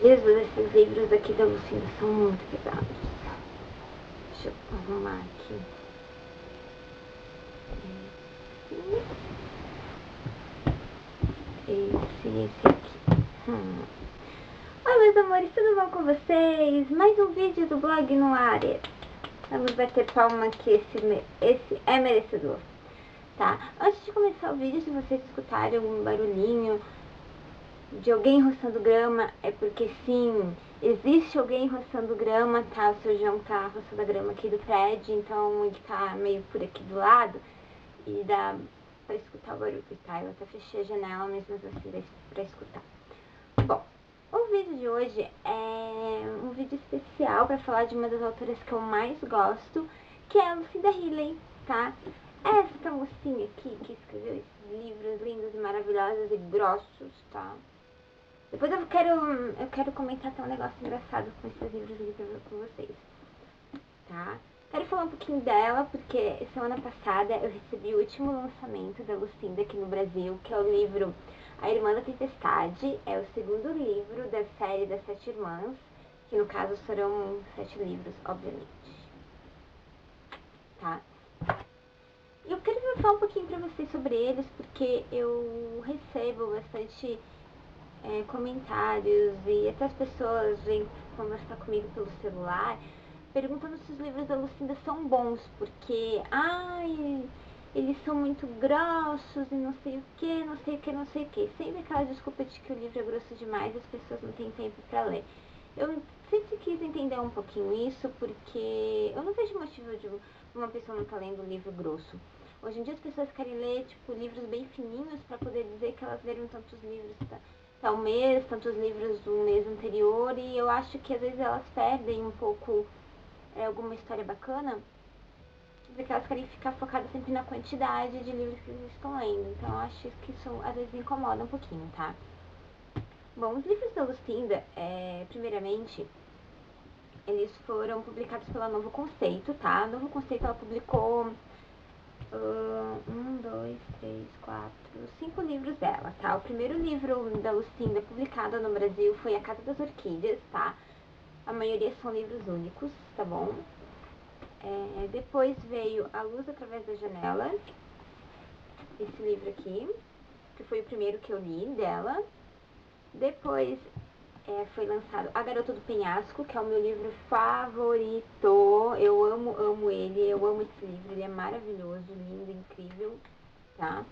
Jesus, esses livros aqui da Lucinda são muito pesados. Deixa eu arrumar aqui. Esse aqui. Oi, meus amores, tudo bom com vocês? Mais um vídeo do blog no ar. Vamos bater palma que esse é merecedor, tá? Antes de começar o vídeo, se vocês escutarem algum barulhinho de alguém roçando grama, é porque sim, existe alguém roçando grama, tá? O seu João tá roçando a grama aqui do prédio, então ele tá meio por aqui do lado e dá pra escutar o barulho, tá? Eu até fechei a janela mesmo assim dá pra escutar. Bom, o vídeo de hoje é um vídeo especial pra falar de uma das autoras que eu mais gosto, que é a Lucinda Healey, tá? Essa mocinha aqui que escreveu esses livros lindos e maravilhosos e grossos, tá? Depois eu quero comentar até um negócio engraçado com esses livros aqui com vocês, tá? Quero falar um pouquinho dela, porque semana passada eu recebi o último lançamento da Lucinda aqui no Brasil, que é o livro A Irmã da Tempestade. É o segundo livro da série das 7 irmãs, que no caso serão 7 livros, obviamente, tá? Eu quero falar um pouquinho pra vocês sobre eles, porque eu recebo bastante comentários e até as pessoas vêm conversar comigo pelo celular perguntando se os livros da Lucinda são bons, porque eles são muito grossos e não sei o que, não sei o que, não sei o que. Sempre aquela desculpa de que o livro é grosso demais e as pessoas não têm tempo pra ler. Eu sempre quis entender um pouquinho isso, porque eu não vejo motivo de uma pessoa não estar lendo um livro grosso. Hoje em dia as pessoas querem ler, tipo, livros bem fininhos pra poder dizer que elas leram tantos livros tal mês, tantos livros do mês anterior, e eu acho que às vezes elas perdem um pouco alguma história bacana, porque elas querem ficar focadas sempre na quantidade de livros que eles estão lendo. Então eu acho que isso às vezes incomoda um pouquinho, tá? Bom, os livros da Lucinda, primeiramente, eles foram publicados pela Novo Conceito, tá? A Novo Conceito, ela publicou 5 livros dela, tá? O primeiro livro da Lucinda publicado no Brasil foi A Casa das Orquídeas, tá? A maioria são livros únicos, tá bom? Depois veio A Luz Através da Janela, esse livro aqui, que foi o primeiro que eu li dela. Depois foi lançado A Garota do Penhasco, que é o meu livro favorito. Eu amo ele, eu amo esse livro, ele é maravilhoso, lindo, incrível, tá?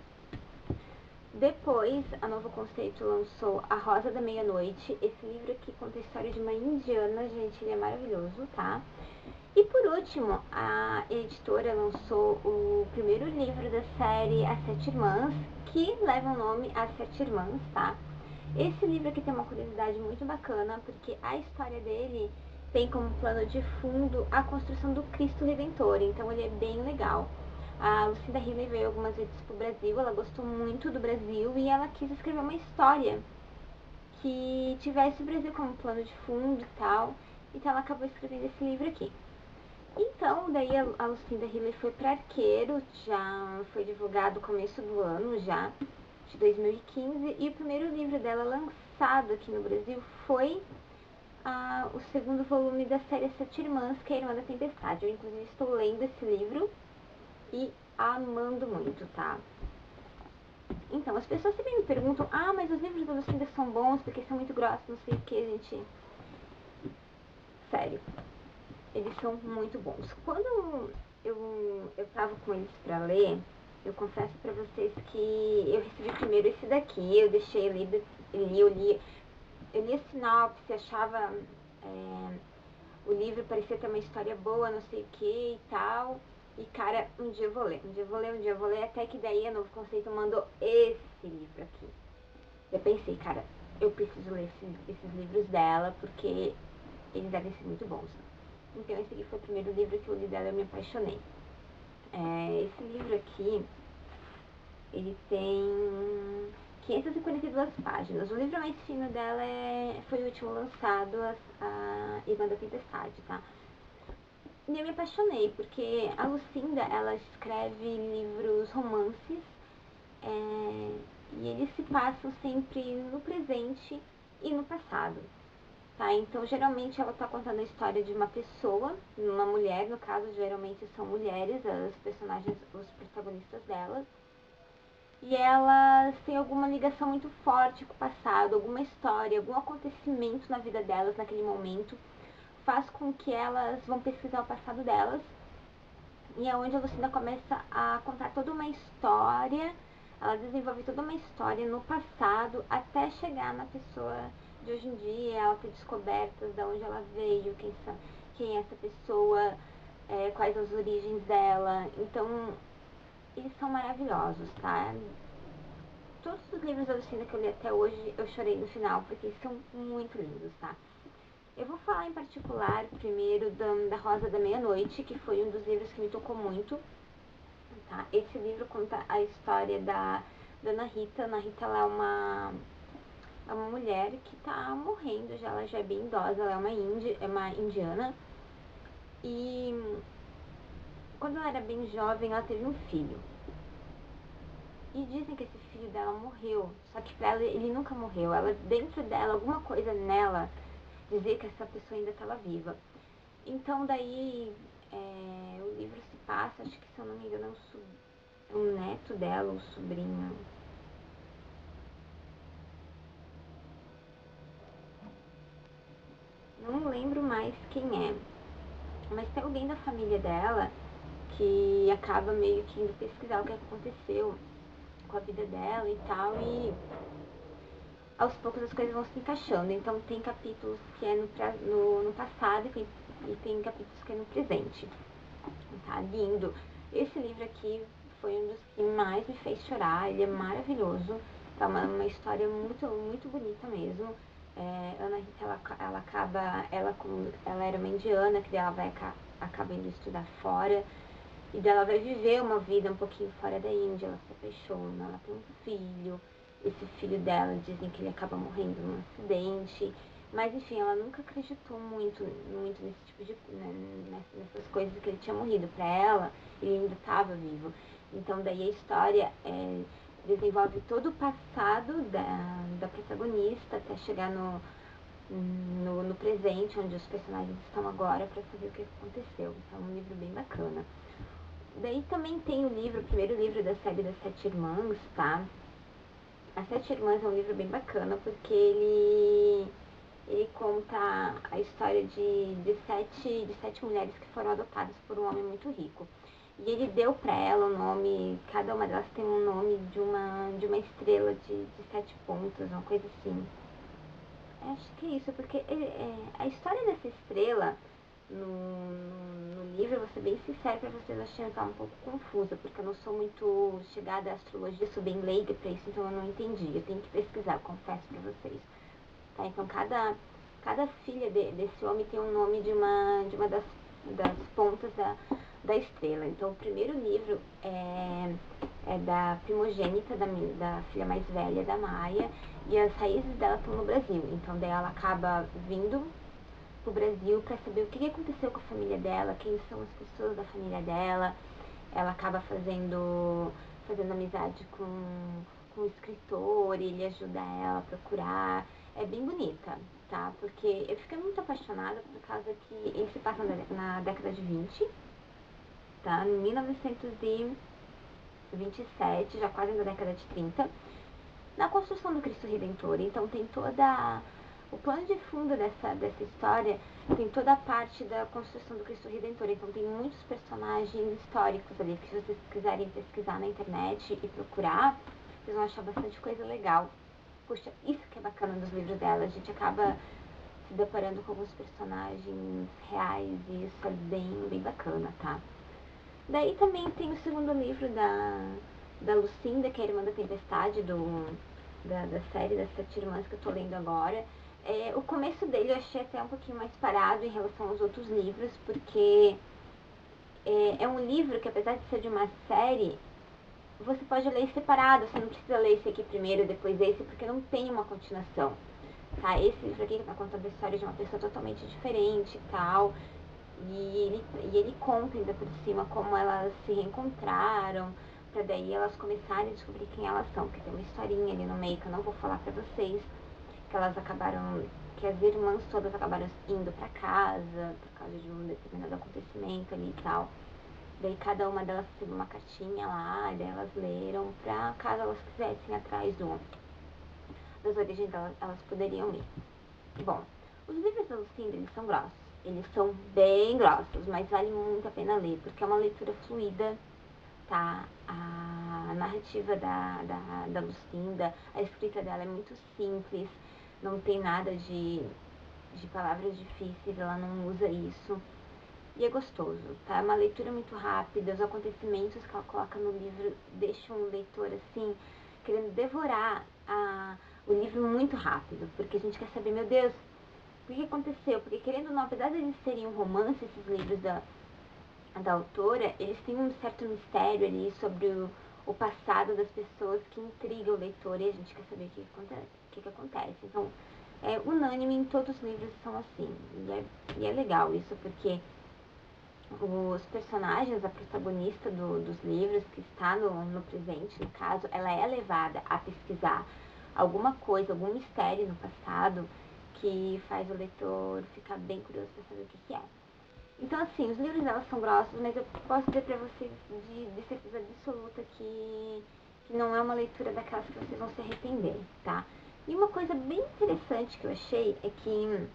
Depois, a Novo Conceito lançou A Rosa da Meia-Noite. Esse livro aqui conta a história de uma indiana, gente, ele é maravilhoso, tá? E por último, a editora lançou o primeiro livro da série As 7 Irmãs, que leva o nome As 7 Irmãs, tá? Esse livro aqui tem uma curiosidade muito bacana, porque a história dele tem como plano de fundo a construção do Cristo Redentor, então ele é bem legal. A Lucinda Healey veio algumas vezes pro Brasil, ela gostou muito do Brasil e ela quis escrever uma história que tivesse o Brasil como plano de fundo e tal, então ela acabou escrevendo esse livro aqui. Então, daí a Lucinda Healey foi para Arqueiro, já foi divulgado no começo do ano, já, de 2015, e o primeiro livro dela lançado aqui no Brasil foi o segundo volume da série Sete Irmãs, que é a Irmã da Tempestade. Eu, inclusive, estou lendo esse livro e amando muito, tá? Então, as pessoas sempre me perguntam, mas os livros da Lucinda são bons porque são muito grossos, não sei o que, gente. Sério. Eles são muito bons. Quando eu tava com eles pra ler, eu confesso pra vocês que eu recebi primeiro esse daqui, eu deixei eu li a sinopse, achava o livro parecia ter uma história boa, não sei o que e tal. E cara, um dia eu vou ler, até que daí a Novo Conceito mandou esse livro aqui. Eu pensei, cara, eu preciso ler esses livros dela, porque eles devem ser muito bons. Então esse aqui foi o primeiro livro que eu li dela e eu me apaixonei. Esse livro aqui, ele tem 542 páginas. O livro mais fino dela foi o último lançado, a Irmã da Tempestade, tá? E eu me apaixonei, porque a Lucinda, ela escreve livros romances, e eles se passam sempre no presente e no passado. tá? Então, geralmente ela tá contando a história de uma pessoa, uma mulher, no caso, geralmente são mulheres, as personagens, os protagonistas delas. E elas têm alguma ligação muito forte com o passado, alguma história, algum acontecimento na vida delas naquele momento, faz com que elas vão pesquisar o passado delas. E é onde a Lucinda começa a contar toda uma história, ela desenvolve toda uma história no passado até chegar na pessoa de hoje em dia, ela ter descobertas de onde ela veio, quem é essa pessoa, quais as origens dela. Então, eles são maravilhosos, tá? Todos os livros da Lucinda que eu li até hoje, eu chorei no final, porque eles são muito lindos, tá? Eu vou falar em particular primeiro da Rosa da Meia-Noite, que foi um dos livros que me tocou muito, tá? Esse livro conta a história da Ana Rita. Ana Rita, ela é uma mulher que tá morrendo já, ela já é bem idosa, ela é uma indiana. E quando ela era bem jovem, ela teve um filho. E dizem que esse filho dela morreu, só que pra ela ele nunca morreu. Ela, dentro dela, alguma coisa nela dizia que essa pessoa ainda estava viva. Então daí o livro se passa, acho que se eu não me engano é um neto dela, um sobrinho. Não lembro mais quem é, mas tem alguém da família dela que acaba meio que indo pesquisar o que aconteceu com a vida dela e tal, e aos poucos as coisas vão se encaixando. Então tem capítulos que é no passado e tem capítulos que é no presente. Tá lindo. Esse livro aqui foi um dos que mais me fez chorar, ele é maravilhoso. Tá uma história muito, muito bonita mesmo. Ana Rita, ela era uma indiana, que ela acaba indo estudar fora. E dela vai viver uma vida um pouquinho fora da Índia, ela se apaixona, ela tem um filho. Esse filho dela, dizem que ele acaba morrendo num acidente. Mas enfim, ela nunca acreditou muito nesse tipo de... nessas coisas que ele tinha morrido. Pra ela, ele ainda estava vivo. Então daí a história desenvolve todo o passado da protagonista até chegar no presente, onde os personagens estão agora, pra saber o que aconteceu. Então é um livro bem bacana. Daí também tem o primeiro livro da série das Sete Irmãs, tá? As Sete Irmãs é um livro bem bacana, porque ele conta a história de sete mulheres que foram adotadas por um homem muito rico. E ele deu pra ela o nome, cada uma delas tem um nome de uma estrela de 7 pontas, uma coisa assim. Acho que é isso, porque a história dessa estrela no livro, eu vou ser bem sincera pra vocês, achei que tá um pouco confusa, porque eu não sou muito chegada à astrologia, sou bem leiga pra isso, então eu não entendi. Eu tenho que pesquisar, confesso pra vocês. Tá? Então cada filha desse homem tem um nome de uma das pontas da estrela. Então o primeiro livro é da primogênita, da filha mais velha da Maia, e as raízes dela estão no Brasil. Então daí ela acaba vindo pro Brasil para saber o que aconteceu com a família dela, quem são as pessoas da família dela. Ela acaba fazendo amizade com um escritor, ele ajuda ela a procurar. É bem bonita, tá? Porque eu fiquei muito apaixonada por causa que ele se passa na década de 20, tá? Em 1927, já quase na década de 30, na construção do Cristo Redentor. Então tem toda... O plano de fundo dessa história tem toda a parte da construção do Cristo Redentor. Então tem muitos personagens históricos ali, que se vocês quiserem pesquisar na internet e procurar, vocês vão achar bastante coisa legal. Puxa, isso que é bacana dos livros dela, a gente acaba se deparando com alguns personagens reais e isso é bem bacana, tá? Daí também tem o segundo livro da Lucinda, que é a Irmã da Tempestade, da série das Sete Irmãs que eu tô lendo agora. O começo dele eu achei até um pouquinho mais parado em relação aos outros livros, porque é um livro que, apesar de ser de uma série, você pode ler separado, você não precisa ler esse aqui primeiro, depois esse, porque não tem uma continuação, tá? Esse livro aqui tá contando a história de uma pessoa totalmente diferente e tal, e ele conta ainda por cima como elas se reencontraram, pra daí elas começarem a descobrir quem elas são, porque tem uma historinha ali no meio que eu não vou falar pra vocês, que elas acabaram, que as irmãs todas acabaram indo pra casa por causa de um determinado acontecimento ali e tal. Daí cada uma delas recebeu uma cartinha lá, e daí elas leram pra caso elas quisessem ir atrás das origens delas, elas poderiam ir. Bom, os livros da Lucinda, eles são grossos. Eles são bem grossos, mas vale muito a pena ler, porque é uma leitura fluida, tá? A narrativa da Lucinda, a escrita dela é muito simples, não tem nada de palavras difíceis, ela não usa isso. E é gostoso, tá? É uma leitura muito rápida, os acontecimentos que ela coloca no livro deixam o leitor, assim, querendo devorar o livro muito rápido, porque a gente quer saber, meu Deus, o que aconteceu? Porque, querendo ou não, apesar de eles serem um romance, esses livros da autora, eles têm um certo mistério ali sobre o passado das pessoas que intriga o leitor e a gente quer saber o que acontece. Então, é unânime em todos os livros são assim. E é legal isso, porque os personagens, a protagonista dos livros, que está no presente, no caso, ela é levada a pesquisar alguma coisa, algum mistério no passado que faz o leitor ficar bem curioso para saber o que é. Então, assim, os livros dela são grossos, mas eu posso dizer para vocês de certeza absoluta que não é uma leitura daquelas que vocês vão se arrepender, tá? E uma coisa bem interessante que eu achei é que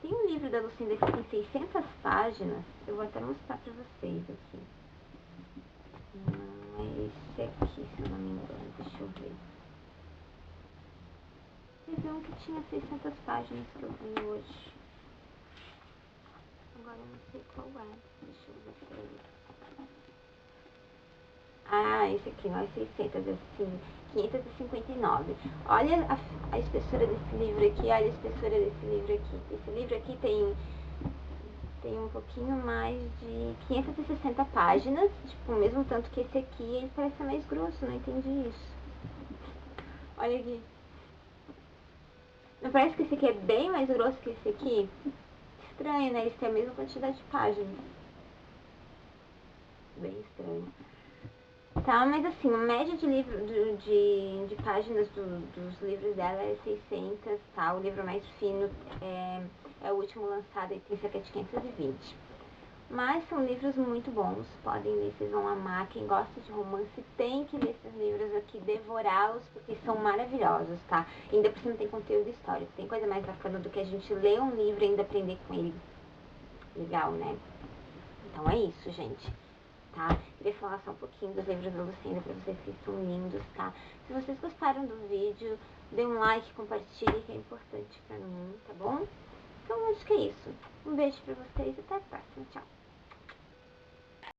tem um livro da Lucinda que tem 600 páginas, eu vou até mostrar pra vocês aqui. Não é esse aqui, se eu não me engano, deixa eu ver. Teve um que tinha 600 páginas que eu vi hoje. Agora eu não sei qual é, deixa eu ver pra ele. Ah, esse aqui não é 600, é assim, 559. Olha a espessura desse livro aqui, olha a espessura desse livro aqui. Esse livro aqui tem um pouquinho mais de 560 páginas, tipo, o mesmo tanto que esse aqui, ele parece ser mais grosso, não entendi isso. Olha aqui. Não parece que esse aqui é bem mais grosso que esse aqui? Estranho, né? Eles têm a mesma quantidade de páginas. Bem estranho. Tá, mas assim, a média de de páginas dos livros dela é 600, tá? O livro mais fino é o último lançado e tem cerca de 520. Mas são livros muito bons, podem ler, vocês vão amar. Quem gosta de romance tem que ler esses livros aqui, devorá-los, porque são maravilhosos, tá? E ainda por cima tem conteúdo histórico, tem coisa mais bacana do que a gente ler um livro e ainda aprender com ele. Legal, né? Então é isso, gente. Tá? Queria falar só um pouquinho dos livros da Lucinda pra vocês que são lindos, tá? Se vocês gostaram do vídeo, dê um like, compartilhe, que é importante pra mim, tá bom? Então acho que é isso. Um beijo pra vocês e até a próxima. Tchau!